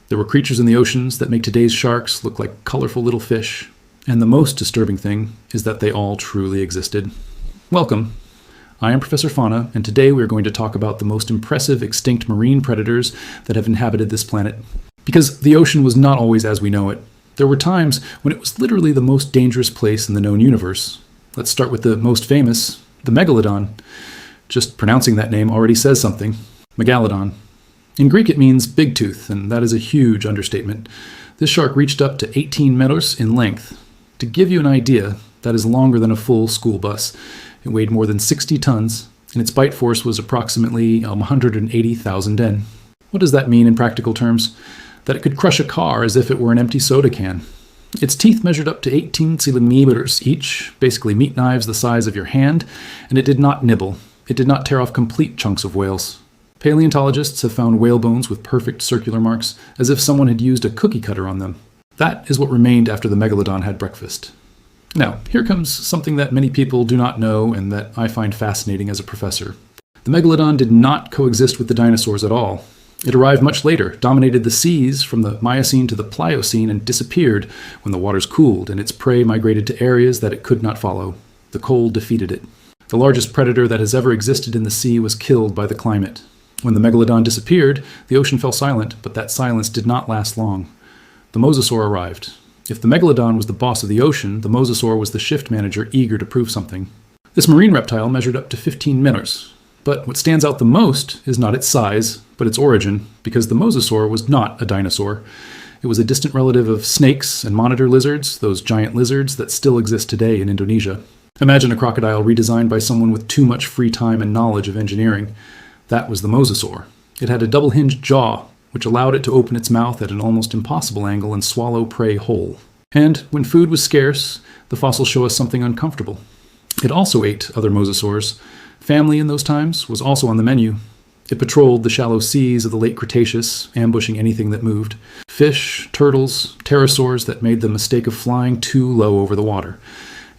There were creatures in the oceans that make today's sharks look like colorful little fish. And the most disturbing thing is that they all truly existed. Welcome. I am Professor Fauna, and today we are going to talk about the most impressive extinct marine predators that have inhabited this planet. Because the ocean was not always as we know it. There were times when it was literally the most dangerous place in the known universe. Let's start with the most famous, the Megalodon. Just pronouncing that name already says something. Megalodon. In Greek it means big tooth, and that is a huge understatement. This shark reached up to 18 meters in length. To give you an idea, that is longer than a full school bus. It weighed more than 60 tons, and its bite force was approximately 180,000 N. What does that mean in practical terms? That it could crush a car as if it were an empty soda can. Its teeth measured up to 18 centimeters each, basically meat knives the size of your hand, and it did not nibble. It did not tear off complete chunks of whales. Paleontologists have found whale bones with perfect circular marks, as if someone had used a cookie cutter on them. That is what remained after the Megalodon had breakfast. Now, here comes something that many people do not know and that I find fascinating as a professor. The Megalodon did not coexist with the dinosaurs at all. It arrived much later, dominated the seas from the Miocene to the Pliocene, and disappeared when the waters cooled and its prey migrated to areas that it could not follow. The cold defeated it. The largest predator that has ever existed in the sea was killed by the climate. When the Megalodon disappeared, the ocean fell silent, but that silence did not last long. The mosasaur arrived. If the Megalodon was the boss of the ocean, the mosasaur was the shift manager eager to prove something. This marine reptile measured up to 15 meters. But what stands out the most is not its size, but its origin, because the mosasaur was not a dinosaur. It was a distant relative of snakes and monitor lizards, those giant lizards that still exist today in Indonesia. Imagine a crocodile redesigned by someone with too much free time and knowledge of engineering. That was the mosasaur. It had a double-hinged jaw, which allowed it to open its mouth at an almost impossible angle and swallow prey whole. And when food was scarce, the fossils show us something uncomfortable. It also ate other mosasaurs. Family in those times was also on the menu. It patrolled the shallow seas of the late Cretaceous, ambushing anything that moved. Fish, turtles, pterosaurs that made the mistake of flying too low over the water.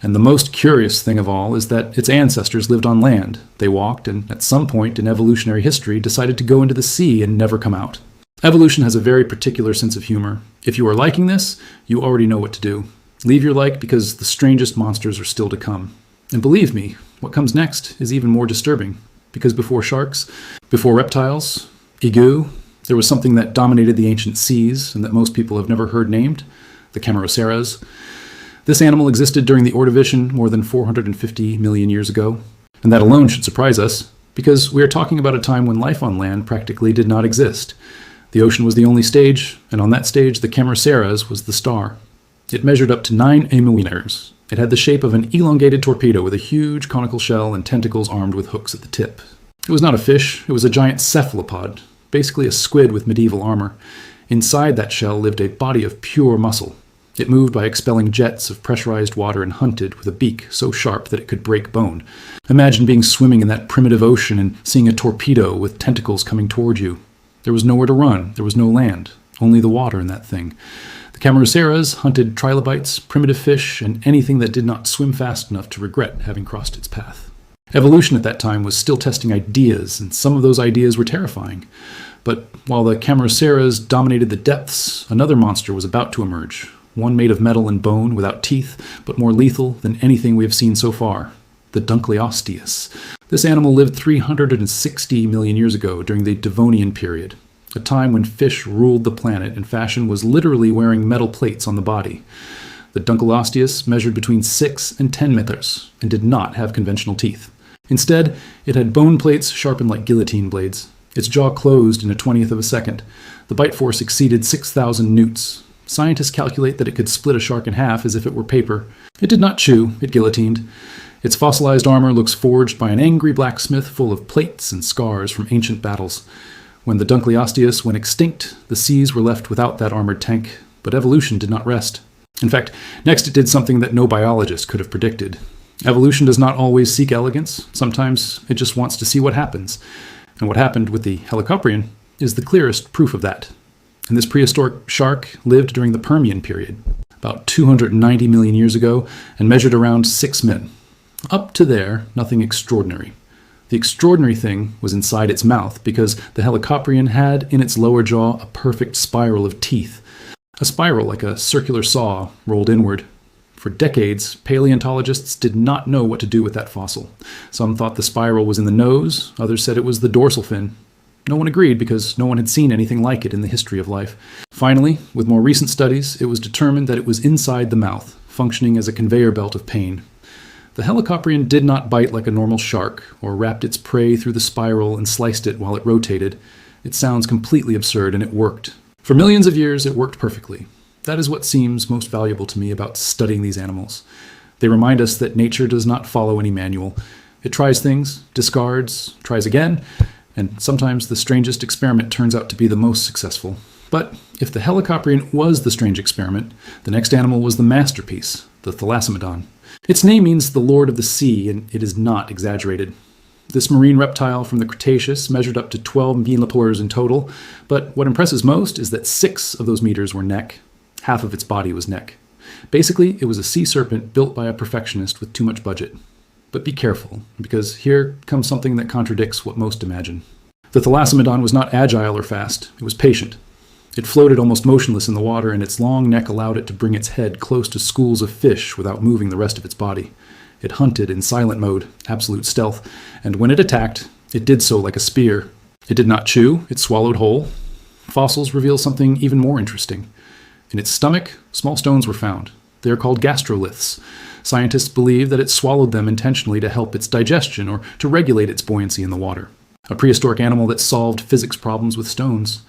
And the most curious thing of all is that its ancestors lived on land. They walked, and at some point in evolutionary history decided to go into the sea and never come out. Evolution has a very particular sense of humor. If you are liking this, you already know what to do. Leave your like because the strangest monsters are still to come. And believe me, what comes next is even more disturbing. Because before sharks, before reptiles, igu, there was something that dominated the ancient seas and that most people have never heard named, the Camaraceras. This animal existed during the Ordovician more than 450 million years ago. And that alone should surprise us, because we are talking about a time when life on land practically did not exist. The ocean was the only stage, and on that stage the Camaraceras was the star. It measured up to 9 millimeters. It had the shape of an elongated torpedo with a huge conical shell and tentacles armed with hooks at the tip. It was not a fish, it was a giant cephalopod, basically a squid with medieval armor. Inside that shell lived a body of pure muscle. It moved by expelling jets of pressurized water and hunted with a beak so sharp that it could break bone. Imagine being swimming in that primitive ocean and seeing a torpedo with tentacles coming toward you. There was nowhere to run, there was no land, only the water in that thing. The Camaraceras hunted trilobites, primitive fish, and anything that did not swim fast enough to regret having crossed its path. Evolution at that time was still testing ideas, and some of those ideas were terrifying. But while the Camaraceras dominated the depths, another monster was about to emerge. One made of metal and bone, without teeth, but more lethal than anything we have seen so far. The Deadliest. This animal lived 360 million years ago during the Devonian period, a time when fish ruled the planet and fashion was literally wearing metal plates on the body. The Deadliest measured between 6 and 10 meters and did not have conventional teeth. Instead, it had bone plates sharpened like guillotine blades. Its jaw closed in a 20th of a second. The bite force exceeded 6,000 newts. Scientists calculate that it could split a shark in half as if it were paper. It did not chew, it guillotined. Its fossilized armor looks forged by an angry blacksmith full of plates and scars from ancient battles. When the Deadliest went extinct, the seas were left without that armored tank, but evolution did not rest. In fact, next it did something that no biologist could have predicted. Evolution does not always seek elegance. Sometimes it just wants to see what happens. And what happened with the Helicoprion is the clearest proof of that. And this prehistoric shark lived during the Permian period, about 290 million years ago, and measured around 6 men. Up to there, nothing extraordinary. The extraordinary thing was inside its mouth, because the helicoprion had in its lower jaw a perfect spiral of teeth, a spiral like a circular saw rolled inward. For decades, paleontologists did not know what to do with that fossil. Some thought the spiral was in the nose, others said it was the dorsal fin. No one agreed because no one had seen anything like it in the history of life. Finally, with more recent studies, it was determined that it was inside the mouth, functioning as a conveyor belt of pain. The helicoprion did not bite like a normal shark, or wrapped its prey through the spiral and sliced it while it rotated. It sounds completely absurd, and it worked. For millions of years, it worked perfectly. That is what seems most valuable to me about studying these animals. They remind us that nature does not follow any manual. It tries things, discards, tries again, and sometimes the strangest experiment turns out to be the most successful. But if the helicoprion was the strange experiment, the next animal was the masterpiece, the thalassemodon. Its name means the Lord of the Sea, and it is not exaggerated. This marine reptile from the Cretaceous measured up to 12 millipores in total, but what impresses most is that 6 of those meters were neck. Half of its body was neck. Basically, it was a sea serpent built by a perfectionist with too much budget. But be careful, because here comes something that contradicts what most imagine. The thalassemodon was not agile or fast, it was patient. It floated almost motionless in the water, and its long neck allowed it to bring its head close to schools of fish without moving the rest of its body. It hunted in silent mode, absolute stealth, and when it attacked, it did so like a spear. It did not chew, it swallowed whole. Fossils reveal something even more interesting. In its stomach, small stones were found. They are called gastroliths. Scientists believe that it swallowed them intentionally to help its digestion or to regulate its buoyancy in the water. A prehistoric animal that solved physics problems with stones.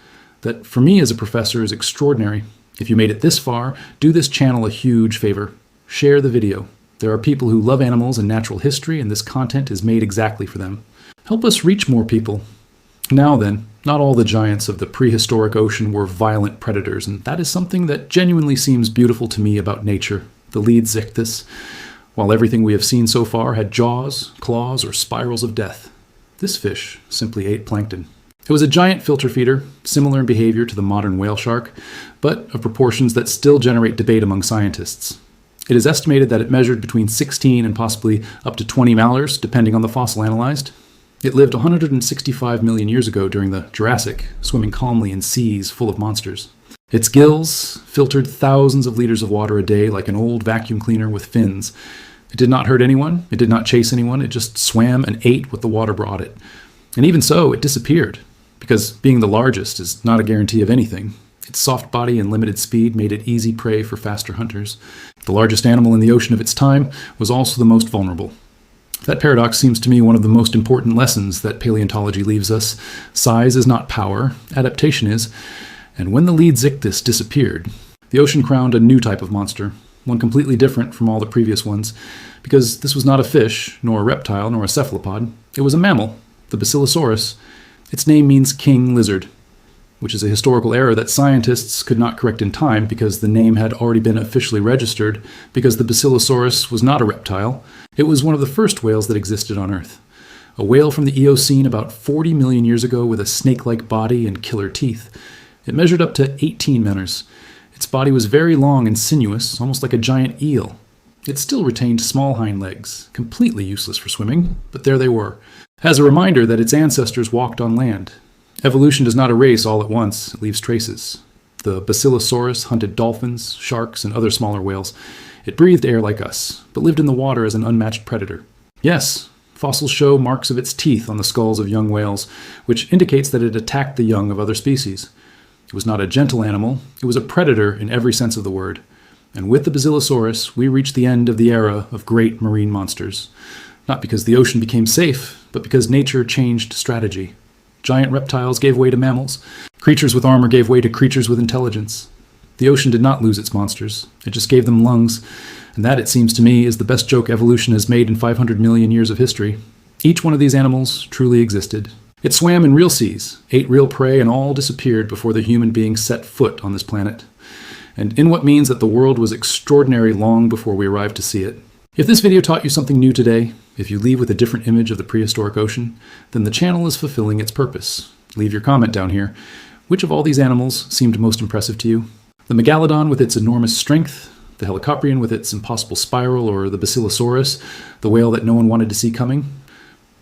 That, for me as a professor, is extraordinary. If you made it this far, do this channel a huge favor. Share the video. There are people who love animals and natural history, and this content is made exactly for them. Help us reach more people. Now then, not all the giants of the prehistoric ocean were violent predators, and that is something that genuinely seems beautiful to me about nature. The Leadsichthys, while everything we have seen so far had jaws, claws, or spirals of death. This fish simply ate plankton. It was a giant filter feeder, similar in behavior to the modern whale shark, but of proportions that still generate debate among scientists. It is estimated that it measured between 16 and possibly up to 20 malars, depending on the fossil analyzed. It lived 165 million years ago during the Jurassic, swimming calmly in seas full of monsters. Its gills filtered thousands of liters of water a day like an old vacuum cleaner with fins. It did not hurt anyone, it did not chase anyone, it just swam and ate what the water brought it. And even so, it disappeared. Because being the largest is not a guarantee of anything. Its soft body and limited speed made it easy prey for faster hunters. The largest animal in the ocean of its time was also the most vulnerable. That paradox seems to me one of the most important lessons that paleontology leaves us. Size is not power, adaptation is. And when the Leadsichthys disappeared, the ocean crowned a new type of monster, one completely different from all the previous ones, because this was not a fish, nor a reptile, nor a cephalopod. It was a mammal, the Basilosaurus. Its name means king lizard, which is a historical error that scientists could not correct in time because the name had already been officially registered, because the Basilosaurus was not a reptile. It was one of the first whales that existed on Earth. A whale from the Eocene about 40 million years ago with a snake-like body and killer teeth. It measured up to 18 meters. Its body was very long and sinuous, almost like a giant eel. It still retained small hind legs, completely useless for swimming, but there they were. As a reminder that its ancestors walked on land. Evolution does not erase all at once, it leaves traces. The Basilosaurus hunted dolphins, sharks, and other smaller whales. It breathed air like us, but lived in the water as an unmatched predator. Yes, fossils show marks of its teeth on the skulls of young whales, which indicates that it attacked the young of other species. It was not a gentle animal, it was a predator in every sense of the word. And with the Basilosaurus, we reach the end of the era of great marine monsters. Not because the ocean became safe, but because nature changed strategy. Giant reptiles gave way to mammals. Creatures with armor gave way to creatures with intelligence. The ocean did not lose its monsters. It just gave them lungs. And that, it seems to me, is the best joke evolution has made in 500 million years of history. Each one of these animals truly existed. It swam in real seas, ate real prey, and all disappeared before the human being set foot on this planet. And in what means that the world was extraordinary long before we arrived to see it. If this video taught you something new today, if you leave with a different image of the prehistoric ocean, then the channel is fulfilling its purpose. Leave your comment down here. Which of all these animals seemed most impressive to you? The Megalodon with its enormous strength, the helicoprion with its impossible spiral, or the Basilosaurus, the whale that no one wanted to see coming?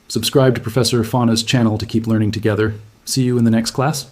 Subscribe to Professor Fauna's channel to keep learning together. See you in the next class.